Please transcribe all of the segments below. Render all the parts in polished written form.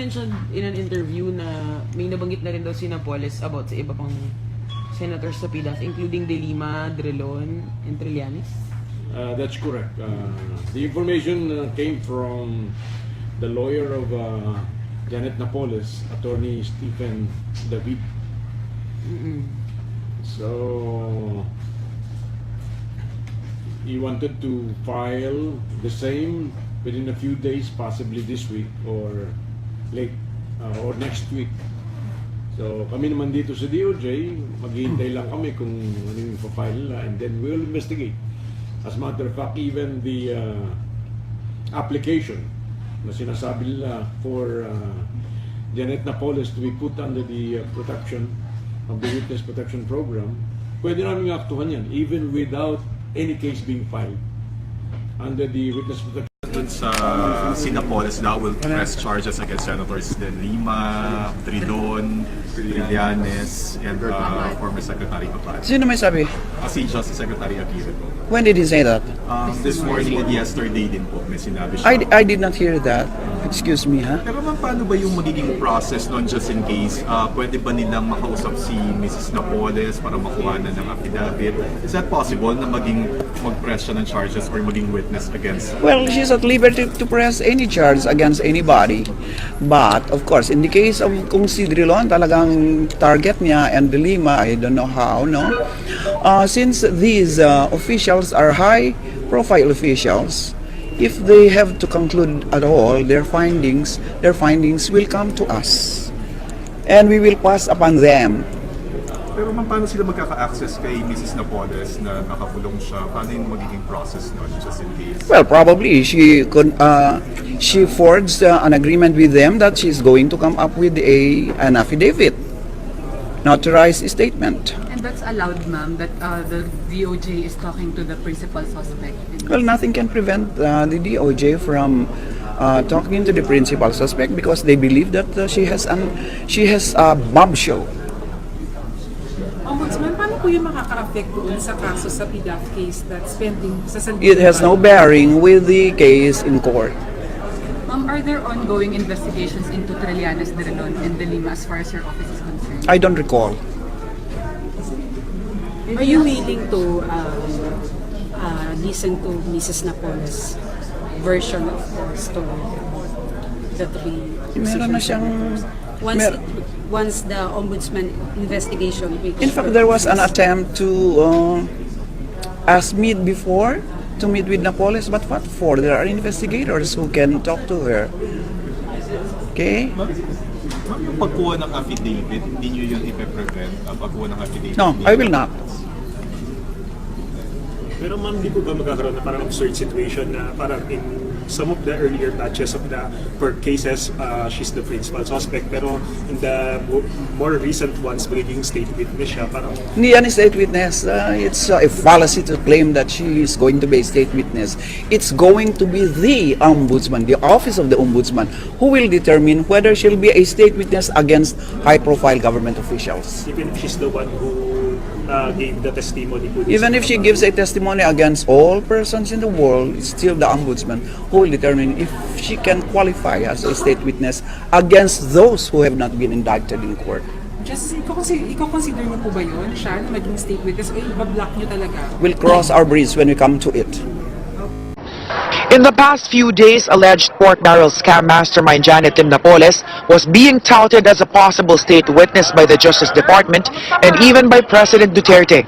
mentioned in an interview na may nabanggit na rin daw si Napoles about sa iba pang senators sa Pdaf, including De Lima, Drilon, and Trillanes. That's correct. The information came from the lawyer of Janet Napoles, Attorney Stephen David. So he wanted to file the same within a few days, possibly this week or late or next week. So kami naman dito sa DOJ, maghihintay lang kami kung ano yung file nila, and then we'll investigate. As a matter of fact, even the application na sinasabi nila for Janet Napoles to be put under the protection of the Witness Protection Program, pwede namin aktuhan yan even without any case being filed under the Witness Protection. Dun sa Sinapoles daw will press charges against Senators De Lima, Drilon, Trillanes, and former Secretary Pdaf. Sino may sabi? Si Justice Secretary Aquino po. When did he say that? This morning and yesterday din po may sinabi siya. I did not hear that. Excuse me, ha? Pero ma'am, paano ba yung magiging process nun just in case? Pwede ba nilang makausap si Mrs. Napoles para makuha na ng affidavit? Is that possible na mag-press siya ng charges or maging witness against? Well, she's at liberty to press any charge against anybody. But, of course, in the case of kung si Drilon talagang target niya and De Lima, I don't know how, no? Since these officials are high-profile officials, if they have to conclude at all, their findings will come to us. And we will pass upon them. Pero ma'am, paano sila magkaka-access kay Mrs. Napoles na nakakulong siya? Paano yung magiging process nun, just in case? Well, probably she forged an agreement with them that she's going to come up with an affidavit, notarized statement. And that's allowed, ma'am, that the DOJ is talking to the principal suspect? Well, nothing can prevent the DOJ from talking to the principal suspect because they believe that she has a bombshell. Ombudsman, paano po yung makaka-affect doon sa kaso sa Pdaf case that's pending sa Sandigan? It has no bearing with the case in court. Ma'am, are there ongoing investigations into Trillanes, Drilon, and De Lima as far as your office is concerned? I don't recall. Are you willing to listen to Mrs. Napoles' version of the story? The three Meron na siyang... Once the ombudsman investigation. In fact, there was an attempt to meet with Napoles, but what for? There are investigators who can talk to her. Okay? Ma'am, yung pagkuha ng affidavit, hindi nyo yun ipe-prevent ang pagkuha ng affidavit? No, I will not. Pero ma'am, di po ba magkakaroon na parang absurd situation na parang in some of the earlier batches of the court cases, she's the principal suspect, pero in the more recent ones, magiging state witness siya, parang... Hindi yan state witness. It's a fallacy to claim that she is going to be a state witness. It's going to be the ombudsman, the office of the ombudsman, who will determine whether she'll be a state witness against high-profile government officials. Even if she's the one who gave the testimony. Even if she gives a testimony against all persons in the world, it's still the ombudsman who will determine if she can qualify as a state witness against those who have not been indicted in court. Just, i-consider niyo po ba yun, siya, na maging state witness, o i-block niyo talaga? We'll cross our bridge when we come to it. In the past few days, alleged pork barrel scam mastermind Janet Napoles was being touted as a possible state witness by the Justice Department and even by President Duterte.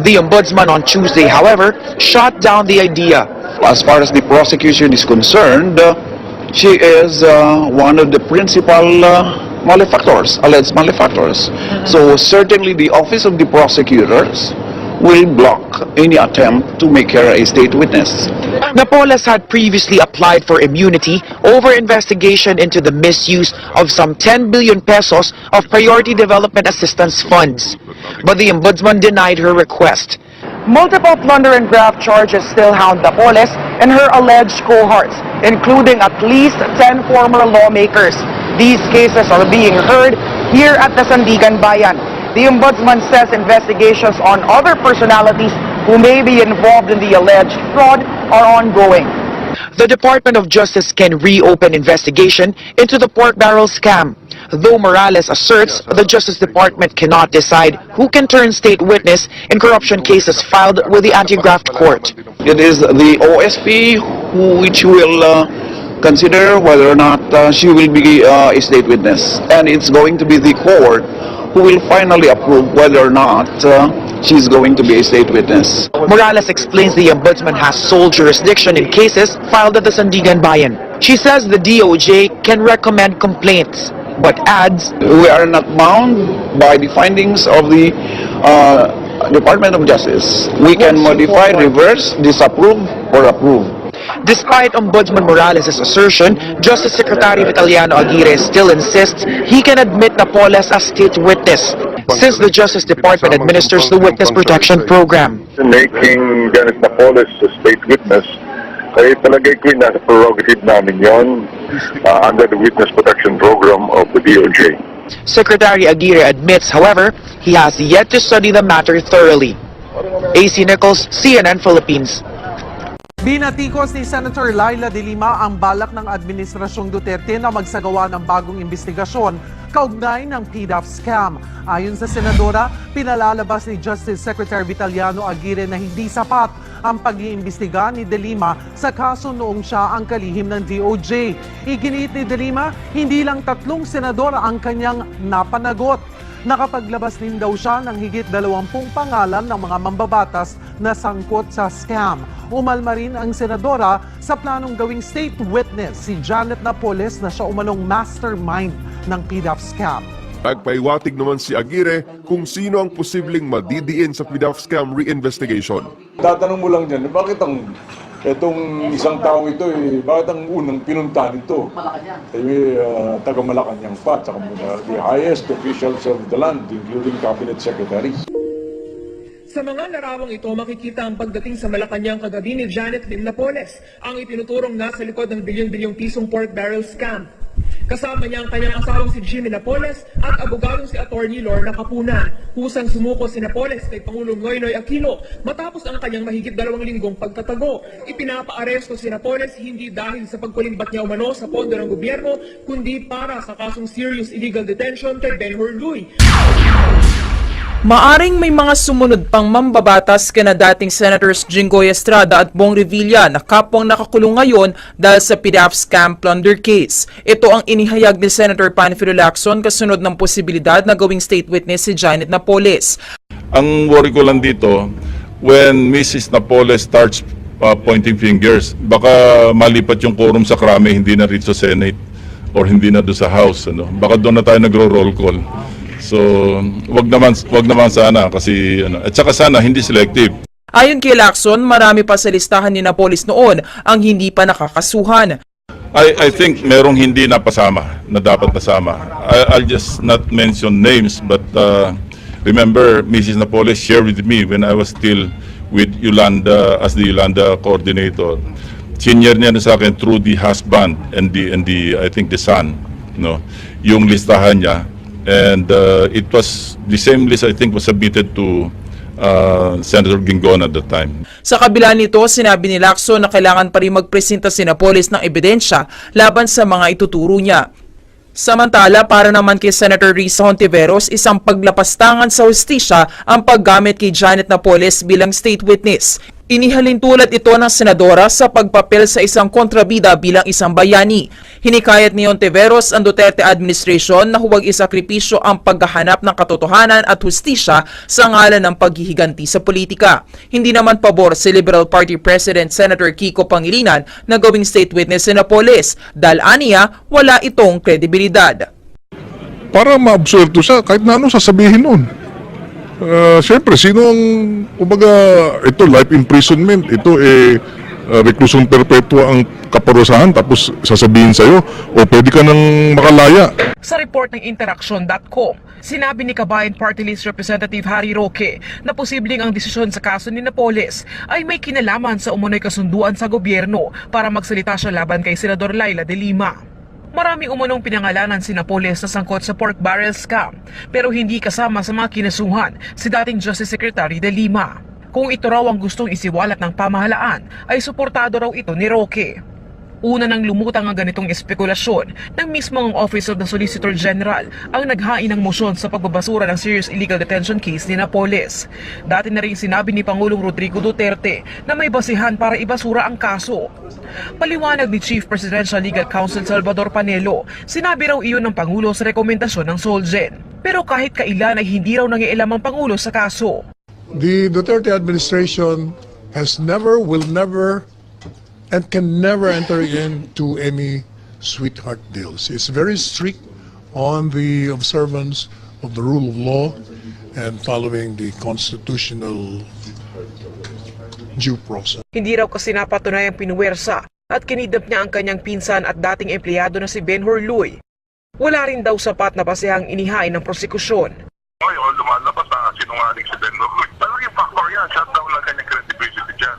The ombudsman on Tuesday, however, shot down the idea. As far as the prosecution is concerned, she is one of the principal malefactors, alleged malefactors. So certainly the office of the prosecutors will block any attempt to make her a state witness. Napoles had previously applied for immunity over investigation into the misuse of some 10 billion pesos of priority development assistance funds. But the ombudsman denied her request. Multiple plunder and graft charges still hound Napoles and her alleged cohorts, including at least 10 former lawmakers. These cases are being heard here at the Sandigan Bayan. The ombudsman says investigations on other personalities who may be involved in the alleged fraud are ongoing. The Department of Justice can reopen investigation into the pork barrel scam, though Morales asserts the Justice Department cannot decide who can turn state witness in corruption cases filed with the anti-graft court. It is the OSP which will consider whether or not she will be a state witness, and it's going to be the court who will finally approve whether or not she's going to be a state witness. Morales explains the ombudsman has sole jurisdiction in cases filed at the Sandigan Bayan. She says the DOJ can recommend complaints, but adds, We are not bound by the findings of the Department of Justice. We can modify, reverse, disapprove, or approve. despite Ombudsman Morales' assertion, Justice Secretary Vitaliano Aguirre still insists he can admit Napoles as state witness, since the Justice Department administers the Witness Protection Program. Making Janet Napoles a state witness, ay talagay ko nasa prerogative namin yon under the Witness Protection Program of the DOJ. Secretary Aguirre admits, however, he has yet to study the matter thoroughly. AC Nichols, CNN Philippines. Binatikos ni Senator Laila de Lima ang balak ng Administrasyong Duterte na magsagawa ng bagong investigasyon kaugnay ng Pdaf scam. Ayon sa Senadora, pinalalabas ni Justice Secretary Vitaliano Aguirre na hindi sapat ang pag-iimbestiga ni de Lima sa kaso noong siya ang kalihim ng DOJ. Iginiit ni de Lima, hindi lang 3 senadora ang kanyang napanagot. Nakapaglabas din daw siya ng higit 20 pangalan ng mga mambabatas na sangkot sa scam. Umalma rin ang senadora sa planong gawing state witness si Janet Napoles na siya umanong mastermind ng Pdaf scam. Nagpaiwatig naman si Aguirre kung sino ang posibleng madidiin sa Pdaf scam reinvestigation. Tatanong mo lang dyan, bakit itong isang tao ito, bakit ang unang pinunta nito? Taga Malacanang pa, tsaka the highest officials of the land, including cabinet secretaries. Sa mga larawang ito, makikita ang pagdating sa Malacanang kagabi ni Janet Lim Napoles, ang itinuturong nasa likod ng bilyon-bilyong pisong pork barrel scam. Kasama niya ang kanyang asawang si Jimmy Napoles at abogadong si Attorney Lorna Capunan. Kusang sumuko si Napoles kay Pangulong Noynoy Aquino matapos ang kanyang mahigit 2 linggong pagtatago. Ipinapaaresto si Napoles hindi dahil sa pagkulimbat niya umano sa pondo ng gobyerno, kundi para sa kasong serious illegal detention kay Ben-Hur Luy. Maaring may mga sumunod pang mambabatas kina dating Senators Jinggoy Estrada at Bong Revilla na kapwang nakakulong ngayon dahil sa Pdaf scam plunder case. Ito ang inihayag ni Senator Panfilo Lacson kasunod ng posibilidad na gawing state witness si Janet Napoles. Ang worry ko lang dito, when Mrs. Napoles starts pointing fingers, baka malipat yung quorum sa krame, hindi na rin sa Senate or hindi na doon sa House. Baka doon na tayo nagro-roll call. So, wag naman sana kasi at saka sana hindi selective. Ayon kay Lacson, marami pa sa listahan ni Napoles noon ang hindi pa nakakasuhan. I think merong hindi napasama na dapat nasama. I'll just not mention names, but remember Mrs. Napoles shared with me when I was still with Yolanda as the Yolanda coordinator. Senior niya na sa akin through the husband and the I think the son, yung listahan niya. And it was the same list I think was submitted to Senator Gingon at the time. Sa kabila nito, sinabi ni Lacson na kailangan pa rin magpresenta si Napoles ng ebidensya laban sa mga ituturo niya. Samantala, para naman kay Senator Risa Hontiveros, isang paglapastangan sa hustisya ang paggamit kay Janet Napoles bilang state witness. Inihalin tulad ito ng senadora sa pagpapel sa isang kontrabida bilang isang bayani. Hinikayat ni Hontiveros ang Duterte administration na huwag isakripisyo ang paghahanap ng katotohanan at hustisya sa ngalan ng paghihiganti sa politika. Hindi naman pabor si Liberal Party President Senator Kiko Pangilinan na gawing state witness si Napoles dahil aniya wala itong kredibilidad. Para maabsuelto siya, kahit na anong sasabihin nun. Siyempre, sino ang, ito life imprisonment, ito reklusyon perpetua ang kaparusahan, tapos sasabihin sa'yo, o pwede ka nang makalaya. Sa report ng Interaction.com, sinabi ni Kabayan Party List Representative Harry Roque na posibleng ang desisyon sa kaso ni Napoles ay may kinalaman sa umunoy kasunduan sa gobyerno para magsalita siya laban kay Senador Laila de Lima. Maraming umunong pinangalanan si Napoles na sangkot sa pork barrel scam pero hindi kasama sa mga kinasuhan si dating Justice Secretary de Lima. Kung ito raw ang gustong isiwalat ng pamahalaan, ay suportado raw ito ni Roque. Una nang lumutang ang ganitong espekulasyon nang mismo ang Office of the Solicitor General ang naghain ng motion sa pagbabasura ng serious illegal detention case ni Napoles. Dati na rin sinabi ni Pangulong Rodrigo Duterte na may basihan para ibasura ang kaso. Paliwanag ni Chief Presidential Legal Counsel Salvador Panelo, sinabi raw iyon ng Pangulo sa rekomendasyon ng Solgen. Pero kahit kailan ay hindi raw nangialam ang Pangulo sa kaso. The Duterte administration has never, will never, and can never enter into any sweetheart deals. It's very strict on the observance of the rule of law and following the constitutional due process. Hindi raw kasi napatunayang pinuwersa at kinidnap niya ang kanyang pinsan at dating empleyado na si Ben Horluy. Wala rin daw sapat na basehang inihain ng prosekusyon. Ngayon, lumalabas na sinungaling si Ben Horluy. Talagang factor yan. Shutdown lang kanyang credibility dyan.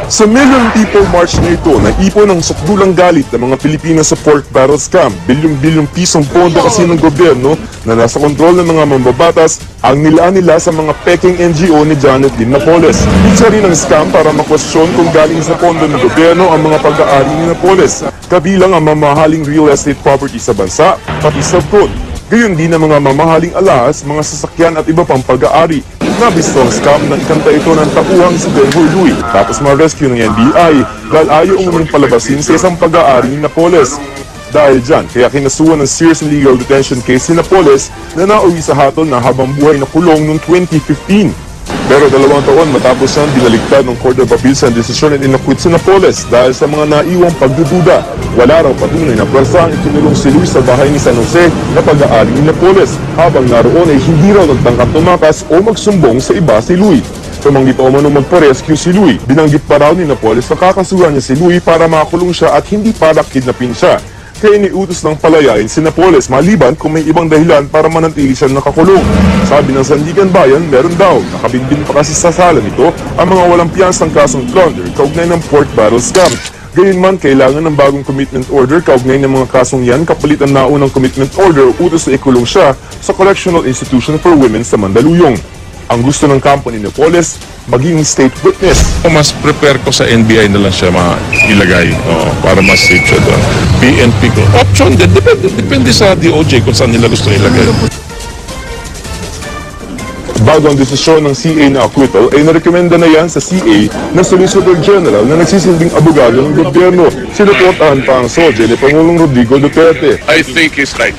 Sa Million People March na ito, naipon ang sukdulang galit ng mga Pilipinas sa pork barrel scam. Bilyong-bilyong pisong pondo kasi ng gobyerno na nasa kontrol ng mga mambabatas ang nilaan nila sa mga peking NGO ni Janet Lim Napoles. Isa rin ang scam para makwestiyon kung galing sa pondo ng gobyerno ang mga pag-aari ni Napoles. Kabilang ang mamahaling real estate property sa bansa, pati Sangkot. Gayon din ang mga mamahaling alahas, mga sasakyan at iba pang pag-aari. Nabisto ang scam na ikanta ito ng tauhang si Ben Horluy tapos ma-rescue ng NBI dahil ayaw umunong palabasin sa isang pag-aari ni Napoles. Dahil dyan, kaya kinasuhan ng serious illegal detention case si Napoles na nauwi sa hatol na habang buhay na kulong noong 2015. Pero 2 taon matapos siyang binaligtad ng Court of Appeals ang desisyon at inakwit si Napoles dahil sa mga naiwang pagdududa. Wala raw patunay na pwersa ang itinulong si Luis sa bahay ni San Jose na pag-aari ni Napoles. Habang naroon ay hindi raw nagtangkap tumakas o magsumbong sa iba si Luis. Tumanggi pa umano magpa-rescue si Luis. Binanggit pa raw ni Napoles na kakasuhan niya si Luis para makakulong siya at hindi para kidnapin siya. Kaya iniutos ng palayain si Napoles maliban kung may ibang dahilan para manatili siya nakakulong. Sabi ng Sandigan Bayan, meron daw. Nakabinbin pa kasi sa sala nito ang mga walang piyansang kasong plunder kaugnay ng pork barrel scam. Gayunman, kailangan ng bagong commitment order kaugnay ng mga kasong yan kapalit ang naunang commitment order o utos na ikulong siya sa Correctional Institution for Women sa Mandaluyong. Ang gusto ng kampo ni Napoles, maging state witness. Mas prepare ko sa NBI na lang siya ilagay para mas safe siya doon. PNP ko. Option din. Depende sa DOJ kung saan nila gusto ilagay. Bago ang desisyon ng CA na acquittal, ay narekomenda na yan sa CA na Solicitor General na nagsisilbing abogado ng gobyerno. Sinuportahan pa ang SOJE ni Pangulong Rodrigo Duterte. I think he's right.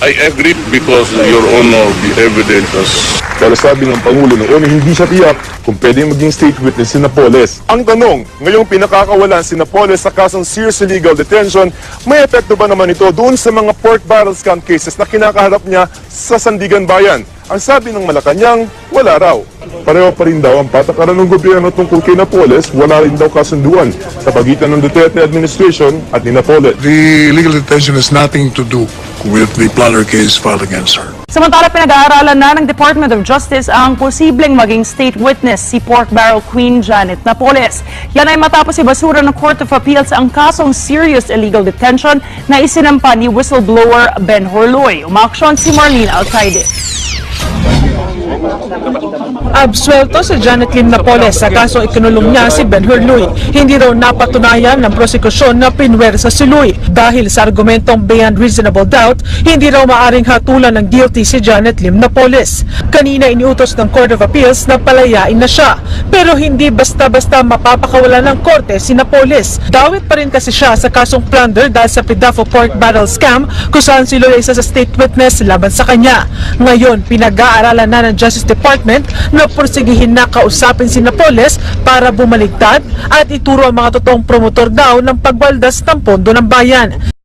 I agree because, Your Honor, the evidence was... Pero sabi ng Pangulo noon, hindi siya tiyak kung pwedeng maging state witness si Napoles. Ang tanong, ngayong pinakakawalan si Napoles sa kasong serious illegal detention, may epekto ba naman ito doon sa mga pork barrel scam cases na kinakaharap niya sa Sandigan Bayan? Ang sabi ng Malacanang, wala raw. Pareho pa rin daw ang patakaran ng gobyerno tungkol kay Napoles, wala rin daw kasunduan sa pagitan ng Duterte administration at ni Napoles. The legal detention has nothing to do with the plunder case filed against her. Samantala, pinag-aaralan na ng Department of Justice ang posibleng maging state witness si pork barrel queen Janet Napoles. Yan ay matapos ibasura ng Court of Appeals ang kasong serious illegal detention na isinampa ni whistleblower Ben Horluy. Umaksyon si Marlene Alcaide. Absuelto si Janet Lim Napoles sa kasong ikinulong niya si Ben Horluy. Hindi raw napatunayan ng prosekusyon na pinwersa si Luy. Dahil sa argumentong beyond reasonable doubt, hindi raw maaring hatulan ng guilty si Janet Lim Napoles. Kanina iniutos ng Court of Appeals na palayain na siya. Pero hindi basta-basta mapapakawalan ng korte si Napoles. Dawit pa rin kasi siya sa kasong plunder dahil sa Pdaf o pork barrel scam kung saan si Luy isa sa state witness laban sa kanya. Ngayon, pinag-aaralan na ng Justice Department na porsigihin na kausapin si Napoles para bumaligtad at ituro ang mga totoong promotor daw ng pagbaldas ng pondo ng bayan.